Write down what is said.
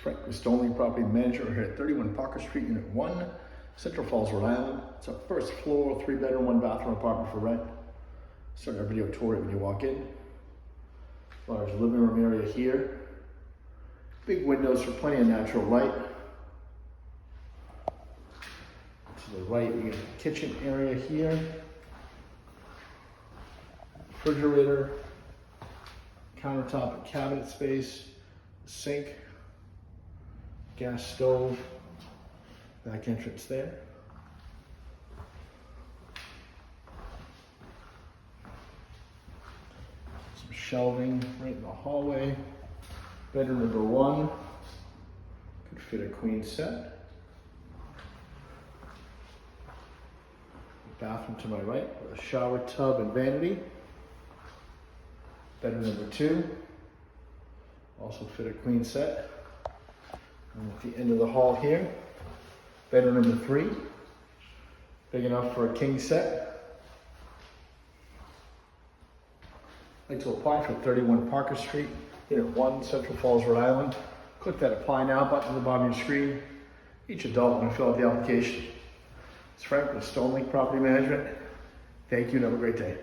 It's Frank with Stonelink Property Manager here at 31 Parker Street, Unit 1, Central Falls, Rhode Island. It's a first floor, 3-bedroom, 1-bathroom apartment for rent. Start our video tour right when you walk in. Large living room area here. Big windows for plenty of natural light. To the right, we get the kitchen area here. Refrigerator, countertop and cabinet space, sink, gas stove, back entrance there. Some shelving right in the hallway. Bedroom number 1, could fit a queen set. Bathroom to my right with a shower tub and vanity. Bedroom number 2, also fit a queen set. And at the end of the hall here, bedroom number 3, big enough for a king set. I'd like to apply for 31 Parker Street, Unit 1, Central Falls, Rhode Island. Click that Apply Now button at the bottom of your screen. Each adult will fill out the application. It's Frank with Stonelink Property Management. Thank you and have a great day.